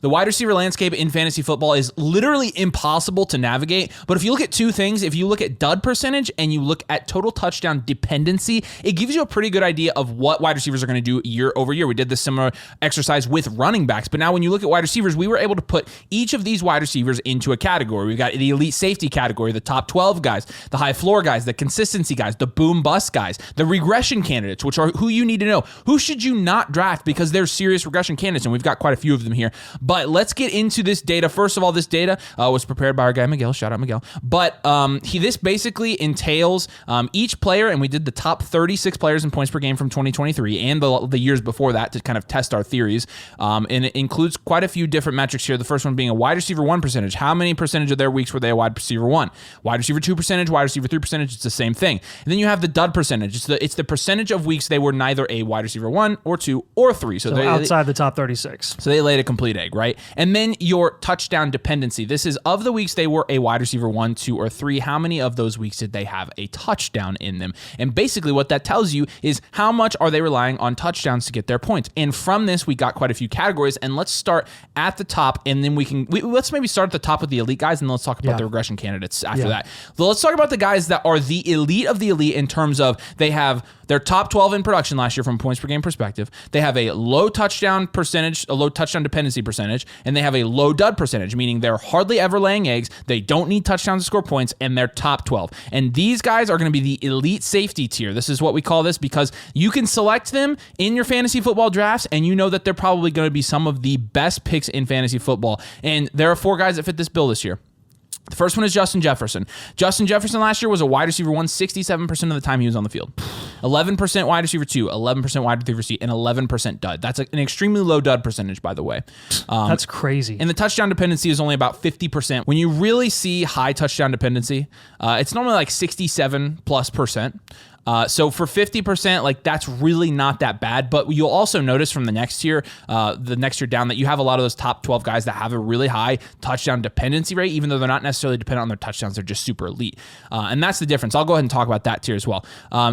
The wide receiver landscape in fantasy football is literally impossible to navigate. But if you look at two things, if you look at dud percentage and you look at total touchdown dependency, it gives you a pretty good idea of what wide receivers are going to do year over year. We did this similar exercise with running backs. But now when you look at wide receivers, we were able to put each of these wide receivers into a category. We've got the elite safety category, the top 12 guys, the high floor guys, the consistency guys, the boom bust guys, the regression candidates, which are who you need to know. Who should you not draft because they're serious regression candidates? And we've got quite a few of them here. But let's get into this data. First of all, this data was prepared by our guy Miguel. Shout out Miguel. But this basically entails each player, and we did the top 36 players in points per game from 2023 and the years before that to kind of test our theories. And it includes quite a few different metrics here. The first one being a wide receiver 1 percentage. How many percentage of their weeks were they a wide receiver 1? Wide receiver 2 percentage, wide receiver 3 percentage, it's the same thing. And then you have the dud percentage. It's the percentage of weeks they were neither a wide receiver 1 or 2 or 3. So outside the top 36. So they laid a complete egg, right? And then your touchdown dependency. This is of the weeks they were a wide receiver 1, 2, or 3, how many of those weeks did they have a touchdown in them? And basically what that tells you is how much are they relying on touchdowns to get their points. And from this, we got quite a few categories. And let's start at the top, and then let's maybe start at the top with the elite guys, and then let's talk about the regression candidates after that. So let's talk about the guys that are the elite of the elite in terms of they have their top 12 in production last year from a points per game perspective. They have a low touchdown percentage, a low touchdown dependency percentage, and they have a low dud percentage, meaning they're hardly ever laying eggs. They don't need touchdowns to score points, and they're top 12. And these guys are going to be the elite safety tier. This is what we call this because you can select them in your fantasy football drafts, and you know that they're probably going to be some of the best picks in fantasy football. And there are 4 guys that fit this bill this year. The first one is Justin Jefferson. Justin Jefferson last year was a wide receiver 1, 67% of the time he was on the field. 11% wide receiver 2, 11% wide receiver C, and 11% dud. That's an extremely low dud percentage, by the way. That's crazy. And the touchdown dependency is only about 50%. When you really see high touchdown dependency, it's normally like 67+%. So for 50%, like that's really not that bad. But you'll also notice from the next year down, that you have a lot of those top 12 guys that have a really high touchdown dependency rate, even though they're not necessarily dependent on their touchdowns. They're just super elite. And that's the difference. I'll go ahead and talk about that tier as well.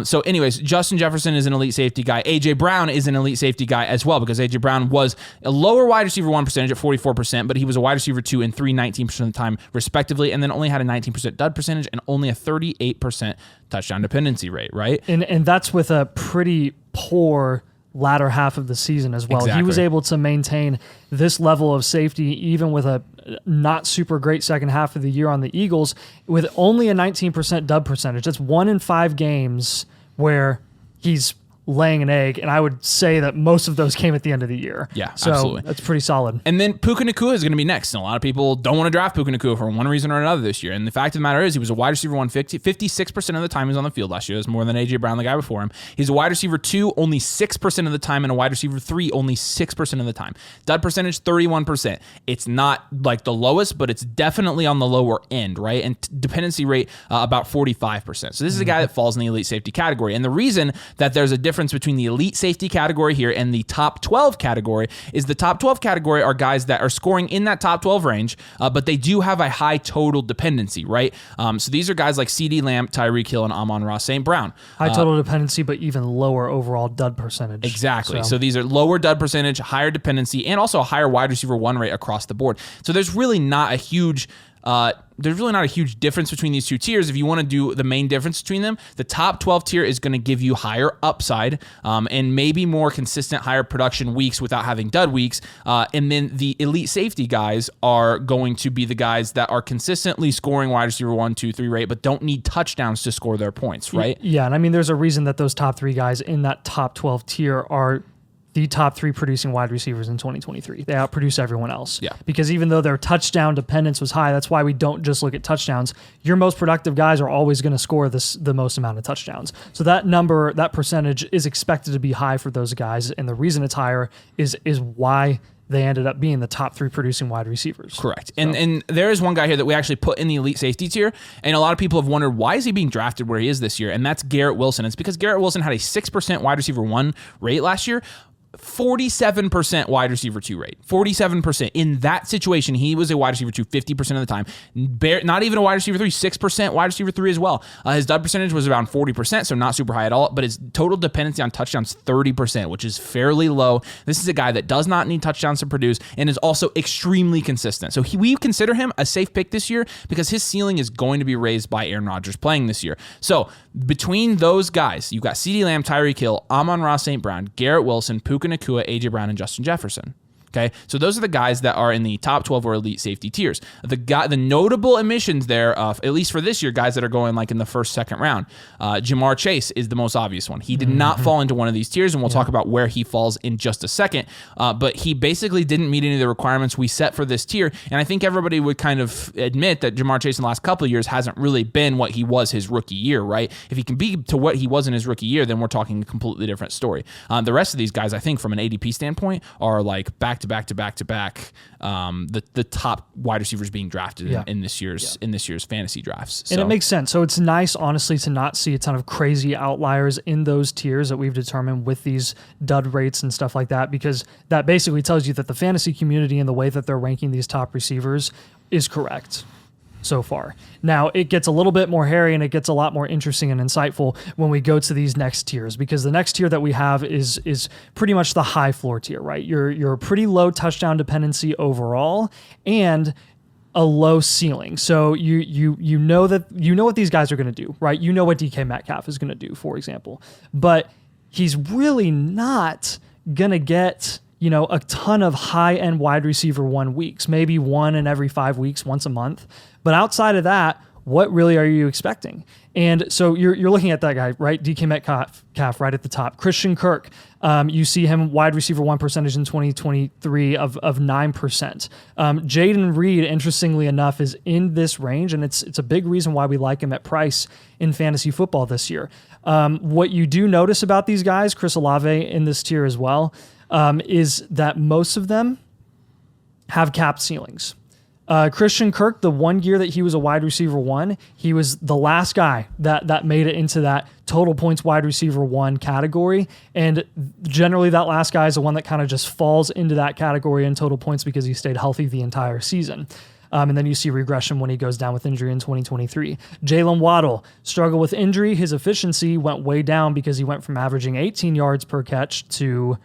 So anyways, Justin Jefferson is an elite safety guy. A.J. Brown is an elite safety guy as well, because A.J. Brown was a lower wide receiver 1 percentage at 44%, but he was a wide receiver 2 and 3, 19% of the time respectively, and then only had a 19% dud percentage and only a 38% touchdown dependency rate, right? And that's with a pretty poor latter half of the season as well. Exactly. He was able to maintain this level of safety even with a not super great second half of the year on the Eagles with only a 19% dub percentage. That's 1 in 5 games where he's laying an egg, and I would say that most of those came at the end of the year. Yeah, so absolutely. That's pretty solid. And then Puka Nacua is going to be next, and a lot of people don't want to draft Puka Nacua for one reason or another this year. And the fact of the matter is he was a wide receiver 1, 56% of the time he was on the field last year. That's more than A.J. Brown, the guy before him. He's a wide receiver 2, only 6% of the time, and a wide receiver 3, only 6% of the time. Dud percentage, 31%. It's not like the lowest, but it's definitely on the lower end, right? And dependency rate, about 45%. So this is a guy that falls in the elite safety category. And the reason that there's a difference between the elite safety category here and the top 12 category is the top 12 category are guys that are scoring in that top 12 range, but they do have a high total dependency, right? So these are guys like CeeDee Lamb, Tyreek Hill, and Amon-Ra St. Brown. High total dependency, but even lower overall dud percentage. Exactly. So these are lower dud percentage, higher dependency, and also a higher wide receiver 1 rate across the board. So there's really not a huge difference between these two tiers. If you want to do the main difference between them, the top 12 tier is going to give you higher upside and maybe more consistent, higher production weeks without having dud weeks. And then the elite safety guys are going to be the guys that are consistently scoring wide receiver 1, 2, 3 rate, but don't need touchdowns to score their points, right? Yeah, and I mean, there's a reason that those top 3 guys in that top 12 tier are the top 3 producing wide receivers in 2023. They outproduce everyone else. Yeah. Because even though their touchdown dependence was high, that's why we don't just look at touchdowns. Your most productive guys are always going to score the most amount of touchdowns. So that number, that percentage is expected to be high for those guys. And the reason it's higher is why they ended up being the top 3 producing wide receivers. Correct. So. And there is one guy here that we actually put in the elite safety tier, and a lot of people have wondered, why is he being drafted where he is this year? And that's Garrett Wilson. It's because Garrett Wilson had a 6% wide receiver 1 rate last year. 47% wide receiver 2 rate. 47%. In that situation, he was a wide receiver 2 50% of the time. Not even a wide receiver 3, 6% wide receiver 3 as well. His dud percentage was around 40%, so not super high at all, but his total dependency on touchdowns 30%, which is fairly low. This is a guy that does not need touchdowns to produce and is also extremely consistent. So we consider him a safe pick this year because his ceiling is going to be raised by Aaron Rodgers playing this year. So between those guys, you've got CeeDee Lamb, Tyreek Hill, Amon-Ra St. Brown, Garrett Wilson, Puka Nacua, A.J. Brown, and Justin Jefferson. Okay, so those are the guys that are in the top 12 or elite safety tiers. The notable omissions there, at least for this year, guys that are going like in the first, second round. Jamar Chase is the most obvious one. He did not fall into one of these tiers, and we'll talk about where he falls in just a second. But he basically didn't meet any of the requirements we set for this tier, and I think everybody would kind of admit that Jamar Chase in the last couple of years hasn't really been what he was his rookie year, right? If he can be to what he was in his rookie year, then we're talking a completely different story. The rest of these guys, I think, from an ADP standpoint, are like back to back, the top wide receivers being drafted in this year's fantasy drafts. So. And it makes sense. So it's nice, honestly, to not see a ton of crazy outliers in those tiers that we've determined with these dud rates and stuff like that, because that basically tells you that the fantasy community and the way that they're ranking these top receivers is correct so far. Now, it gets a little bit more hairy and it gets a lot more interesting and insightful when we go to these next tiers, because the next tier that we have is pretty much the high floor tier, right? You're a pretty low touchdown dependency overall and a low ceiling. So you know what these guys are going to do, right? You know what DK Metcalf is going to do, for example. But he's really not going to get a ton of high-end wide receiver 1 weeks, maybe one in every 5 weeks, once a month. But outside of that, what really are you expecting? And so you're looking at that guy, right? DK Metcalf right at the top. Christian Kirk, you see him wide receiver 1 percentage in 2023 of 9%. Jaden Reed, interestingly enough, is in this range, and it's a big reason why we like him at price in fantasy football this year. What you do notice about these guys, Chris Olave in this tier as well, is that most of them have capped ceilings. Christian Kirk, the 1 year that he was a wide receiver 1, he was the last guy that made it into that total points wide receiver 1 category. And generally that last guy is the one that kind of just falls into that category in total points because he stayed healthy the entire season. And then you see regression when he goes down with injury in 2023. Jalen Waddle struggled with injury. His efficiency went way down because he went from averaging 18 yards per catch to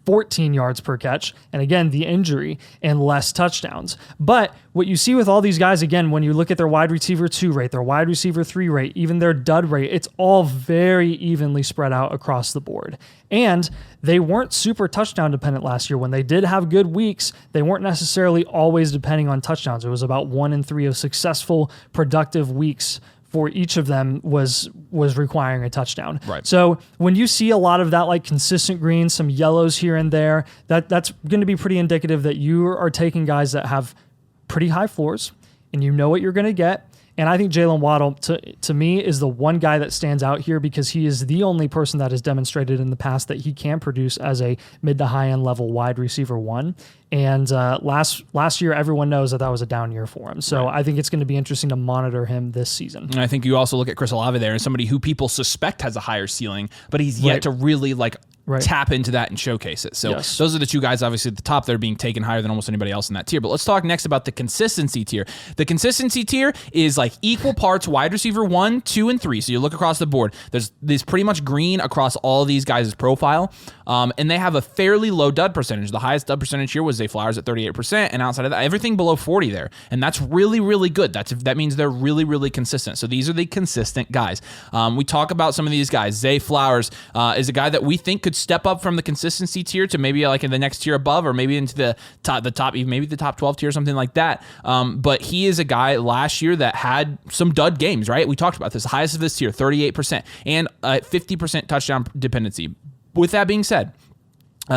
14 yards per catch, and again, the injury and less touchdowns. But what you see with all these guys, again, when you look at their wide receiver 2 rate, their wide receiver 3 rate, even their dud rate, it's all very evenly spread out across the board. And they weren't super touchdown dependent last year. When they did have good weeks, they weren't necessarily always depending on touchdowns. It was about 1 in 3 of successful, productive weeks for each of them was requiring a touchdown. Right. So when you see a lot of that, like consistent greens, some yellows here and there, that's going to be pretty indicative that you are taking guys that have pretty high floors and you know what you're going to get. And I think Jalen Waddle, to me, is the one guy that stands out here because he is the only person that has demonstrated in the past that he can produce as a mid to high end level wide receiver 1. And last year, everyone knows that was a down year for him. So right. I think it's going to be interesting to monitor him this season. And I think you also look at Chris Olave there as somebody who people suspect has a higher ceiling, but he's yet to really tap into that and showcase it. So those are the two guys obviously at the top that are being taken higher than almost anybody else in that tier. But let's talk next about the consistency tier. The consistency tier is like equal parts wide receiver 1, 2, and 3. So you look across the board. There's pretty much green across all of these guys' profile. And they have a fairly low dud percentage. The highest dud percentage here was Zay Flowers at 38%. And outside of that, everything below 40 there. And that's really, really good. That means they're really, really consistent. So these are the consistent guys. We talk about some of these guys. Zay Flowers is a guy that we think could step up from the consistency tier to maybe like in the next tier above, or maybe into the top, maybe the top 12 tier or something like that. But he is a guy last year that had some dud games, right? We talked about this. The highest of this tier, 38%, and 50% touchdown dependency. With that being said,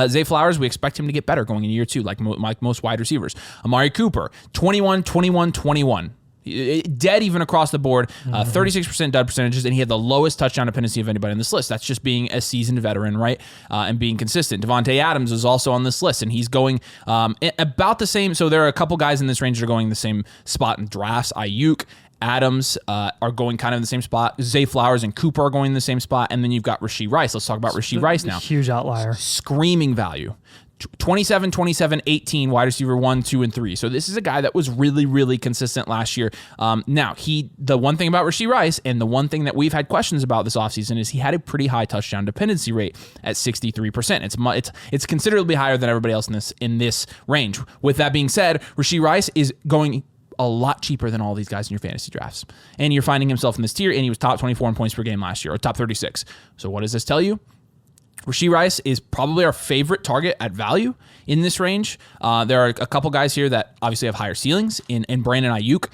Zay Flowers, we expect him to get better going in year 2, like most wide receivers. Amari Cooper, 21, 21, 21. Dead even across the board, 36% dud percentages, and he had the lowest touchdown dependency of anybody on this list. That's just being a seasoned veteran, right? And being consistent. Devontae Adams is also on this list, and he's going about the same. So there are a couple guys in this range that are going the same spot in drafts. Ayuk, Adams are going kind of in the same spot. Zay Flowers and Cooper are going in the same spot. And then you've got Rashee Rice. Let's talk about Rashee Rice now. Huge outlier. Screaming value. 27, 27, 18, wide receiver 1, 2, and 3. So this is a guy that was really, really consistent last year. Now, the one thing about Rashee Rice, and the one thing that we've had questions about this offseason, is he had a pretty high touchdown dependency rate at 63%. It's considerably higher than everybody else in this range. With that being said, Rashee Rice is going a lot cheaper than all these guys in your fantasy drafts. And you're finding himself in this tier, and he was top 24 in points per game last year, or top 36. So what does this tell you? Rashee Rice is probably our favorite target at value in this range. There are a couple guys here that obviously have higher ceilings in Brandon Ayuk,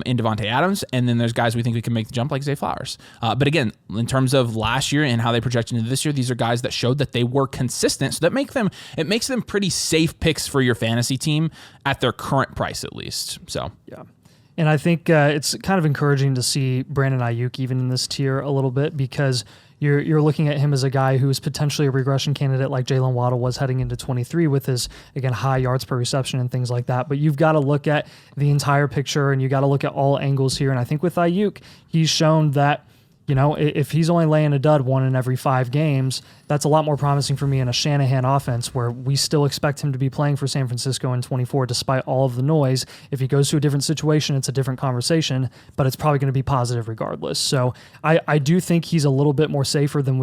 in Devontae Adams, and then there's guys we think we can make the jump like Zay Flowers. But again, in terms of last year and how they projected into this year, these are guys that showed that they were consistent, so it makes them pretty safe picks for your fantasy team at their current price at least. So yeah. And I think it's kind of encouraging to see Brandon Ayuk even in this tier a little bit, because you're looking at him as a guy who is potentially a regression candidate like Jalen Waddle was heading into 23 with his, again, high yards per reception and things like that. But you've got to look at the entire picture, and you got to look at all angles here. And I think with Ayuk, he's shown that, you know, if he's only laying a dud 1 in every 5 games, that's a lot more promising for me in a Shanahan offense where we still expect him to be playing for San Francisco in 24 despite all of the noise. If he goes to a different situation, it's a different conversation, but it's probably going to be positive regardless. So I do think he's a little bit more safer than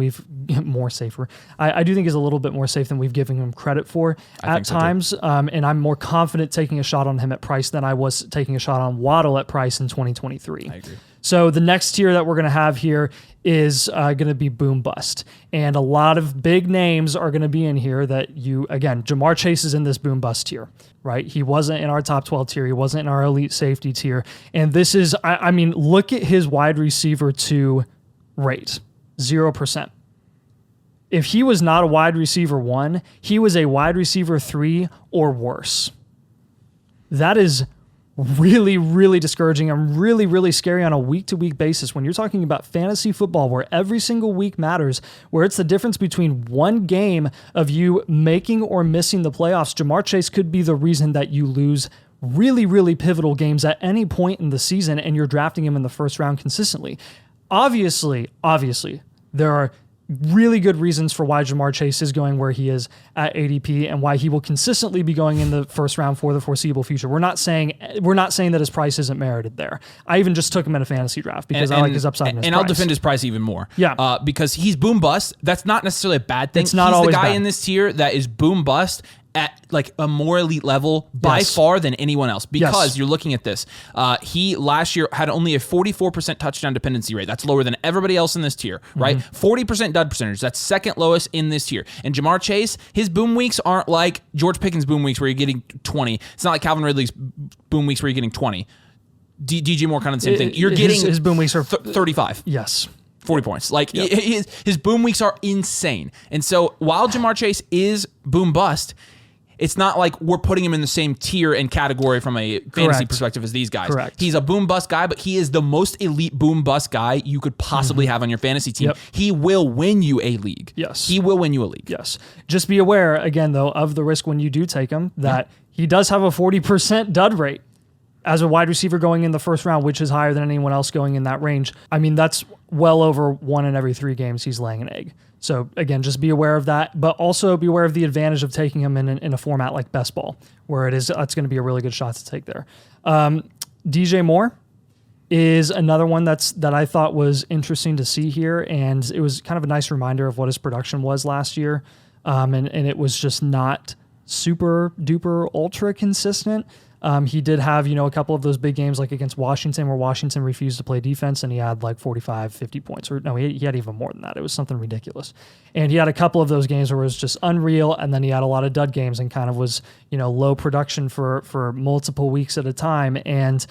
I do think he's a little bit more safe than we've given him credit for at times. And I'm more confident taking a shot on him at price than I was taking a shot on Waddle at price in 2023. I agree. So the next tier that we're going to have here is going to be boom bust. And a lot of big names are going to be in here that Jamar Chase is in this boom bust tier, right? He wasn't in our top 12 tier. He wasn't in our elite safety tier. And this is, I mean, look at his wide receiver 2 rate, 0%. If he was not a wide receiver 1, he was a wide receiver 3 or worse. That is really, really discouraging and really, really scary on a week-to-week basis when you're talking about fantasy football where every single week matters, where it's the difference between one game of you making or missing the playoffs. Jamar Chase could be the reason that you lose really, really pivotal games at any point in the season, and you're drafting him in the first round consistently. Obviously, there are really good reasons for why Jamar Chase is going where he is at ADP and why he will consistently be going in the first round for the foreseeable future. We're not saying that his price isn't merited there. I even just took him in a fantasy draft because I like his upside and his price. I'll defend his price even more. Yeah. Because he's boom bust. That's not necessarily a bad thing. It's not he's always the guy bad. in this tier that is boom bust at like a more elite level by far than anyone else, because you're looking at this. He last year had only a 44% touchdown dependency rate. That's lower than everybody else in this tier, right? 40% dud percentage. That's second lowest in this tier. And Jamar Chase, his boom weeks aren't like George Pickens' boom weeks where you're getting 20. It's not like Calvin Ridley's boom weeks where you're getting 20. DJ Moore, kind of the same thing. You're getting his boom weeks are 35. Yes. 40 points. Like his boom weeks are insane. And so while Jamar Chase is boom bust, it's not like we're putting him in the same tier and category from a fantasy perspective as these guys. Correct. He's a boom bust guy, but he is the most elite boom bust guy you could possibly have on your fantasy team. He will win you a league. Yes. He will win you a league. Yes. Just be aware, again, though, of the risk when you do take him, that he does have a 40% dud rate as a wide receiver going in the first round, which is higher than anyone else going in that range. I mean, that's well over 1 in every 3 games he's laying an egg. So again, just be aware of that, but also be aware of the advantage of taking him in a format like best ball, where it's going to be a really good shot to take there. DJ Moore is another one that I thought was interesting to see here, and it was kind of a nice reminder of what his production was last year, and it was just not super duper ultra consistent. He did have, a couple of those big games like against Washington where Washington refused to play defense and he had like 45, 50 points. Or no, he had even more than that. It was something ridiculous. And he had a couple of those games where it was just unreal, and then he had a lot of dud games and kind of was, low production for multiple weeks at a time. And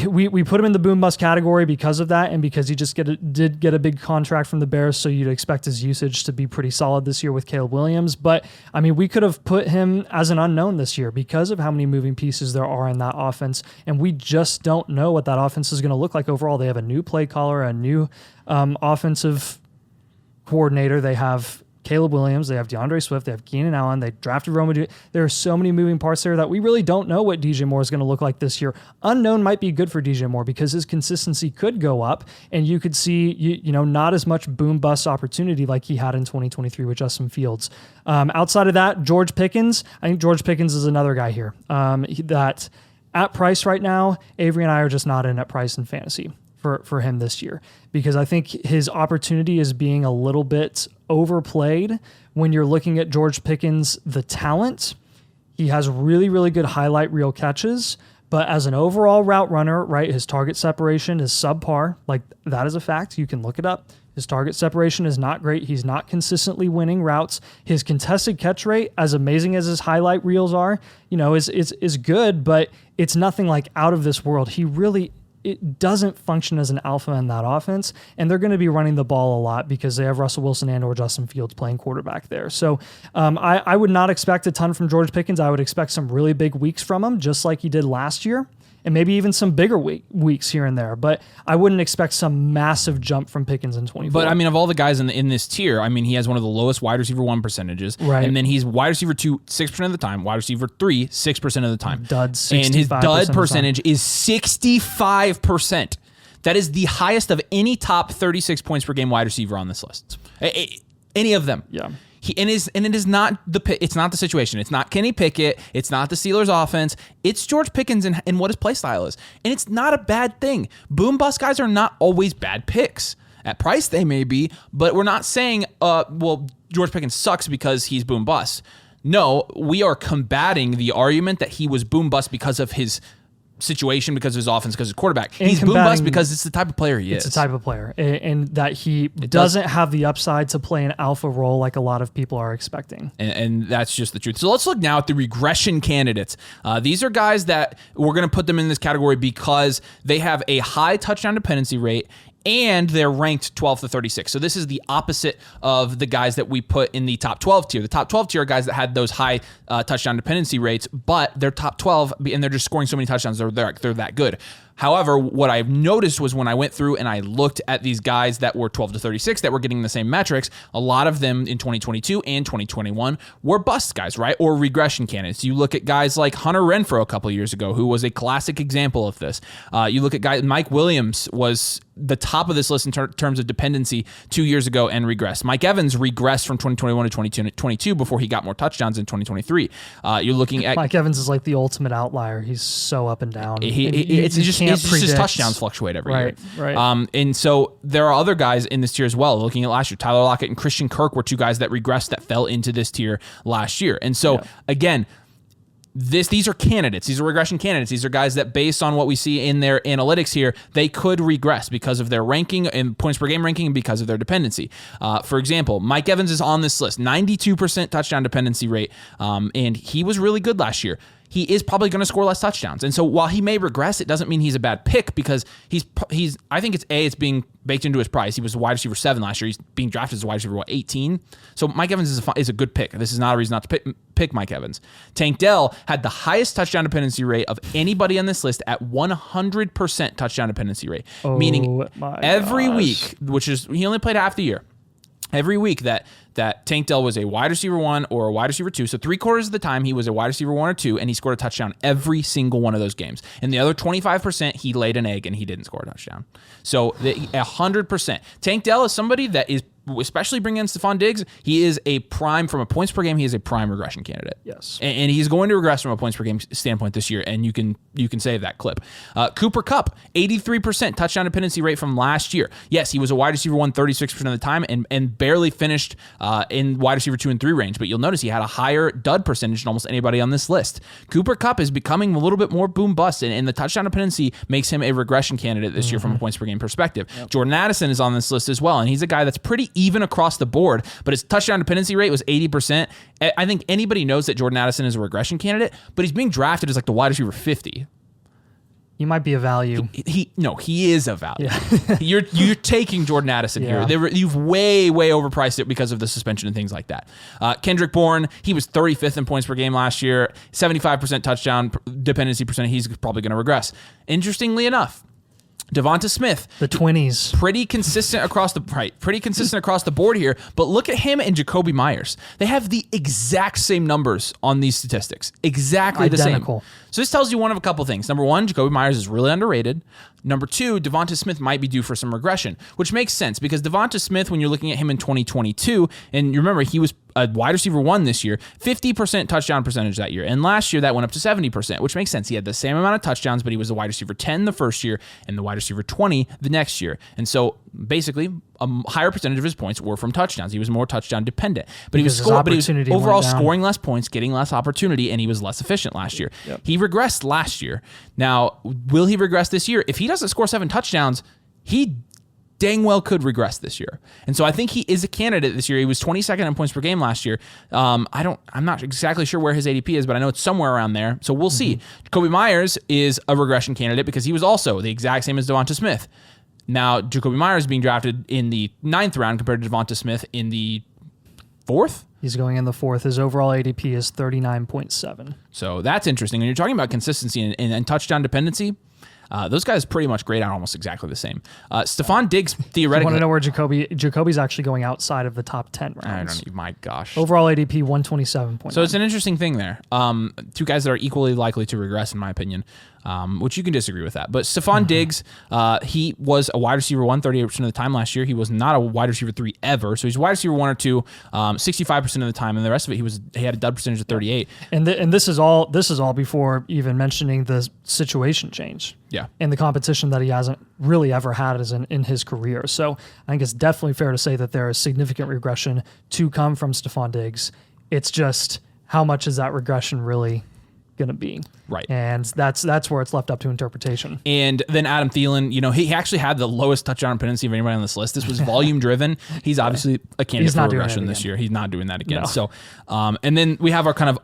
we put him in the boom bust category because of that, and because he just did get a big contract from the Bears, so you'd expect his usage to be pretty solid this year with Caleb Williams. But I mean, we could have put him as an unknown this year because of how many moving pieces there are in that offense, and we just don't know what that offense is going to look like overall. They have a new play caller, a new offensive coordinator. They have Caleb Williams, they have DeAndre Swift, they have Keenan Allen, they drafted Roma. There are so many moving parts there that we really don't know what DJ Moore is going to look like this year. Unknown might be good for DJ Moore because his consistency could go up, and you could see not as much boom bust opportunity like he had in 2023 with Justin Fields. Outside of that, George Pickens. I think George Pickens is another guy here that at price right now, Avery and I are just not in at price in fantasy for him this year, because I think his opportunity is being a little bit overplayed when you're looking at George Pickens, the talent. He has really, really good highlight reel catches, but as an overall route runner, right, his target separation is subpar. Like, that is a fact. You can look it up. His target separation is not great. He's not consistently winning routes. His contested catch rate, as amazing as his highlight reels are, is good, but it's nothing like out of this world. It doesn't function as an alpha in that offense, and they're going to be running the ball a lot because they have Russell Wilson and or Justin Fields playing quarterback there. So I would not expect a ton from George Pickens. I would expect some really big weeks from him, just like he did last year, and maybe even some bigger weeks here and there. But I wouldn't expect some massive jump from Pickens in 24. But, I mean, of all the guys in this tier, I mean, he has one of the lowest wide receiver 1 percentages. Right. And then he's wide receiver 2, 6% of the time. Wide receiver 3, 6% of the time. Dud, 65% and his dud percentage is 65%. That is the highest of any top 36 points per game wide receiver on this list. Any of them. Yeah. It is not it's not the situation. It's not Kenny Pickett. It's not the Steelers offense. It's George Pickens and what his play style is. And it's not a bad thing. Boom bust guys are not always bad picks. At price they may be, but we're not saying, George Pickens sucks because he's boom bust. No, we are combating the argument that he was boom bust because of his situation, because of his offense, because of his quarterback. He's boom bust because it's the type of player he is. It's the type of player, and that he doesn't have the upside to play an alpha role like a lot of people are expecting. And that's just the truth. So let's look now at the regression candidates. These are guys that we're going to put them in this category because they have a high touchdown dependency rate and they're ranked 12 to 36. So this is the opposite of the guys that we put in the top 12 tier. The top 12 tier are guys that had those high touchdown dependency rates, but they're top 12 and they're just scoring so many touchdowns, they're that good. However, what I've noticed was when I went through and I looked at these guys that were 12 to 36 that were getting the same metrics, a lot of them in 2022 and 2021 were bust guys, right? Or regression candidates. You look at guys like Hunter Renfrow a couple of years ago, who was a classic example of this. You look at guys, Mike Williams was the top of this list in terms of dependency 2 years ago and regressed. Mike Evans regressed from 2021 to 2022 before he got more touchdowns in 2023. You're looking at Mike Evans is like the ultimate outlier. He's so up and down. It's just touchdowns fluctuate every year. Right. And so there are other guys in this tier as well. Looking at last year, Tyler Lockett and Christian Kirk were two guys that regressed that fell into this tier last year. And so again, these are candidates. These are regression candidates. These are guys that, based on what we see in their analytics here, they could regress because of their ranking and points per game ranking and because of their dependency. For example, Mike Evans is on this list, 92% touchdown dependency rate, and he was really good last year. He is probably going to score less touchdowns. And so while he may regress, it doesn't mean he's a bad pick, because he's I think it's being baked into his price. He was a wide receiver 7 last year. He's being drafted as a wide receiver 18. So Mike Evans is a good pick. This is not a reason not to pick Mike Evans. Tank Dell had the highest touchdown dependency rate of anybody on this list at 100% touchdown dependency rate. Meaning every week, which is, he only played half the year. Every week that Tank Dell was a wide receiver 1 or a wide receiver 2, so 3/4 of the time he was a wide receiver 1 or 2, and he scored a touchdown every single one of those games. And the other 25%, he laid an egg and he didn't score a touchdown. So 100%. Tank Dell is somebody that is, especially bringing in Stephon Diggs, he is a prime, from a points per game, he is a prime regression candidate. Yes. And he's going to regress from a points per game standpoint this year, and you can save that clip. Cooper Kupp, 83% touchdown dependency rate from last year. Yes, he was a wide receiver 1 36% of the time and barely finished in wide receiver 2 and 3 range, but you'll notice he had a higher dud percentage than almost anybody on this list. Cooper Kupp is becoming a little bit more boom bust, and the touchdown dependency makes him a regression candidate this year from a points per game perspective. Yep. Jordan Addison is on this list as well, and he's a guy that's pretty even across the board, but his touchdown dependency rate was 80%. I think anybody knows that Jordan Addison is a regression candidate, but he's being drafted as like the wide receiver 50. He might be a value. He is a value. Yeah. You're taking Jordan Addison here. You've way overpriced it because of the suspension and things like that. Kendrick Bourne, he was 35th in points per game last year, 75% touchdown dependency percent. He's probably going to regress. Interestingly enough, Devonta Smith, The 20s. pretty consistent across the board here. But look at him and Jacoby Myers. They have the exact same numbers on these statistics. Exactly Identical. the same. So this tells you one of a couple things. Number one, Jacoby Myers is really underrated. Number two, Devonta Smith might be due for some regression, which makes sense because Devonta Smith, when you're looking at him in 2022, and you remember he was a wide receiver 1 this year, 50% touchdown percentage that year. And last year that went up to 70%, which makes sense. He had the same amount of touchdowns, but he was the wide receiver 10 the first year and the wide receiver 20 the next year. And so basically a higher percentage of his points were from touchdowns. He was more touchdown dependent, but he was overall scoring less points, getting less opportunity, and he was less efficient last year. Yep. He regressed last year. Now, will he regress this year? If he doesn't score 7 touchdowns, he dang well could regress this year. And so I think he is a candidate this year. He was 22nd in points per game last year. I'm not exactly sure where his ADP is, but I know it's somewhere around there. So we'll see. Jacoby Myers is a regression candidate because he was also the exact same as Devonta Smith. Now, Jacoby Myers being drafted in the 9th round compared to Devonta Smith in the 4th. He's going in the 4th. His overall ADP is 39.7. So that's interesting. And you're talking about consistency and touchdown dependency. Those guys pretty much grade out almost exactly the same. Stephon Diggs theoretically. You want to know where Jacoby's actually going outside of the top 10 rounds? I don't know. My gosh. Overall ADP 127.9. So it's an interesting thing there. Two guys that are equally likely to regress, in my opinion, which you can disagree with that. But Stephon Diggs, he was a wide receiver 1 38% of the time last year. He was not a wide receiver 3 ever. So he's a wide receiver 1 or 2 65% of the time, and the rest of it he had a dud percentage of 38. And this is all before even mentioning the situation change. Yeah. And the competition that he hasn't really ever had in his career. So I think it's definitely fair to say that there is significant regression to come from Stephon Diggs. It's just how much is that regression really going to be? Right. And that's where it's left up to interpretation. And then Adam Thielen, he actually had the lowest touchdown dependency of anybody on this list. This was volume driven. He's obviously a candidate for regression this year. He's not doing that again. No. So, and then we have our kind of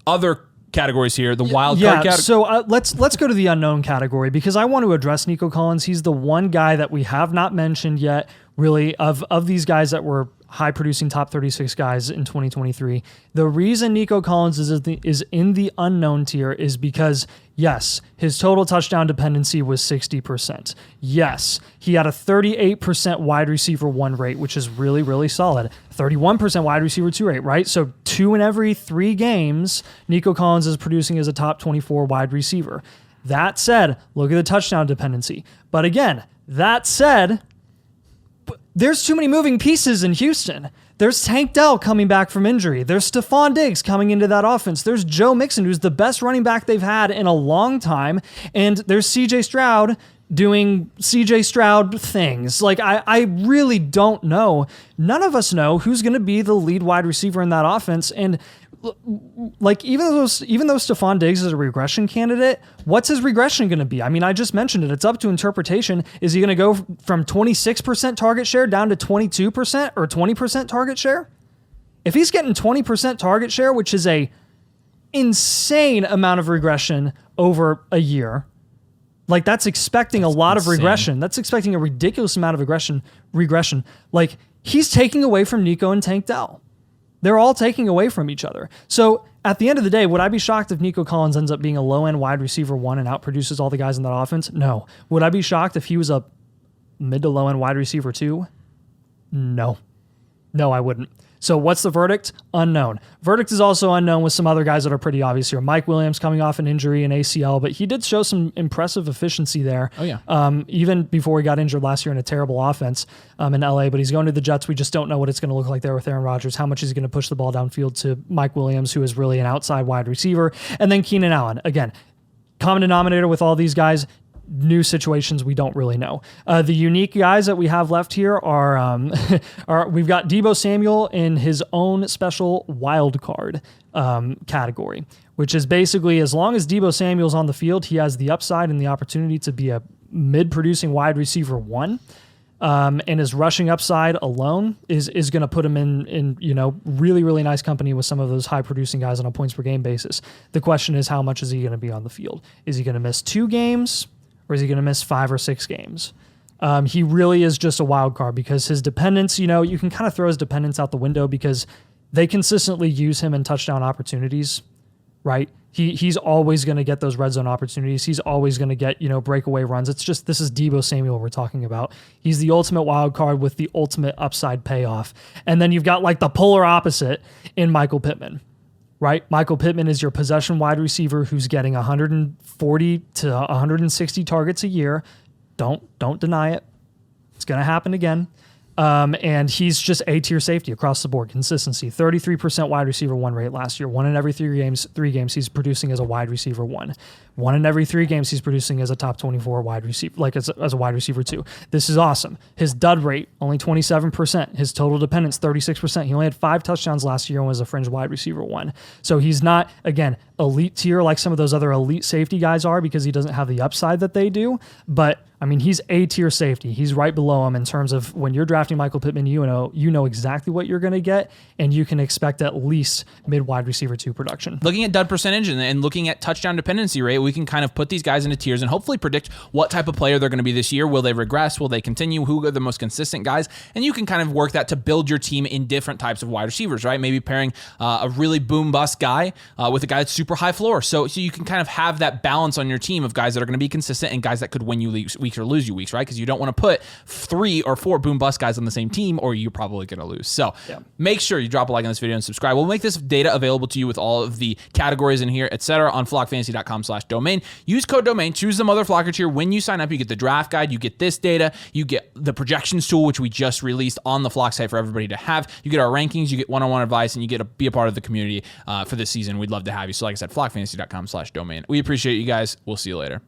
other categories here, the wild card category. So let's go to the unknown category because I want to address Nico Collins. He's the one guy that we have not mentioned yet, really, of these guys that were high producing top 36 guys in 2023. The reason Nico Collins is in the unknown tier is because, yes, his total touchdown dependency was 60%. Yes, he had a 38% wide receiver 1 rate, which is really, really solid. 31% wide receiver 2 rate, right? So 2 in every 3 games, Nico Collins is producing as a top 24 wide receiver. That said, look at the touchdown dependency. But again, that said, there's too many moving pieces in Houston. There's Tank Dell coming back from injury. There's Stephon Diggs coming into that offense. There's Joe Mixon, who's the best running back they've had in a long time. And there's CJ Stroud doing CJ Stroud things. Like, I really don't know. None of us know who's going to be the lead wide receiver in that offense. And like, even though Stephon Diggs is a regression candidate, what's his regression going to be? I mean, I just mentioned it. It's up to interpretation. Is he going to go from 26% target share down to 22% or 20% target share? If he's getting 20% target share, which is a insane amount of regression over a year, like that's expecting a lot of regression. That's expecting a ridiculous amount of regression. Like, he's taking away from Nico and Tank Dell. They're all taking away from each other. So at the end of the day, would I be shocked if Nico Collins ends up being a low-end wide receiver 1 and outproduces all the guys in that offense? No. Would I be shocked if he was a mid to low-end wide receiver 2? No. No, I wouldn't. So what's the verdict? Unknown. Verdict is also unknown with some other guys that are pretty obvious here. Mike Williams coming off an injury in ACL, but he did show some impressive efficiency there. Oh, yeah. Even before he got injured last year in a terrible offense in LA, but he's going to the Jets. We just don't know what it's going to look like there with Aaron Rodgers. How much is he going to push the ball downfield to Mike Williams, who is really an outside wide receiver. And then Keenan Allen. Again, common denominator with all these guys, new situations we don't really know. The unique guys that we have left here are we've got Deebo Samuel in his own special wild card category, which is basically as long as Deebo Samuel's on the field, he has the upside and the opportunity to be a mid-producing wide receiver 1. And his rushing upside alone is going to put him in really, really nice company with some of those high-producing guys on a points per game basis. The question is, how much is he going to be on the field? Is he going to miss 2 games? Or is he going to miss 5 or 6 games? He really is just a wild card because his dependence, you can kind of throw his dependence out the window because they consistently use him in touchdown opportunities, right? He's always going to get those red zone opportunities. He's always going to get, breakaway runs. It's just, this is Deebo Samuel we're talking about. He's the ultimate wild card with the ultimate upside payoff. And then you've got like the polar opposite in Michael Pittman, right? Michael Pittman is your possession wide receiver who's getting 140 to 160 targets a year. Don't deny it. It's going to happen again. And he's just A-tier safety across the board. Consistency, 33% wide receiver 1 rate last year. 1 in every 3 games he's producing as a wide receiver 1. 1 in every 3 games he's producing as a top 24 wide receiver, like as a wide receiver 2. This is awesome. His dud rate, only 27%. His total dependence, 36%. He only had 5 touchdowns last year and was a fringe wide receiver 1. So he's not, again, elite tier like some of those other elite safety guys are because he doesn't have the upside that they do. But I mean, he's A-tier safety. He's right below him in terms of when you're drafting Michael Pittman, you know exactly what you're going to get, and you can expect at least mid-wide receiver 2 production. Looking at dud percentage and looking at touchdown dependency rate, we can kind of put these guys into tiers and hopefully predict what type of player they're going to be this year. Will they regress? Will they continue? Who are the most consistent guys? And you can kind of work that to build your team in different types of wide receivers, right? Maybe pairing a really boom-bust guy with a guy that's super high floor. So you can kind of have that balance on your team of guys that are going to be consistent and guys that could win you weeks or lose you weeks, right? Because you don't want to put 3 or 4 boom bust guys on the same team or you're probably going to lose. So make sure you drop a like on this video and subscribe. We'll make this data available to you with all of the categories in here, etc. on flockfantasy.com/domain. Use code domain, choose the mother flocker tier. When you sign up, you get the draft guide, you get this data, you get the projections tool, which we just released on the Flock site for everybody to have. You get our rankings, you get one-on-one advice, and you get to be a part of the community for this season. We'd love to have you. So like I said, flockfantasy.com/domain. We appreciate you guys. We'll see you later.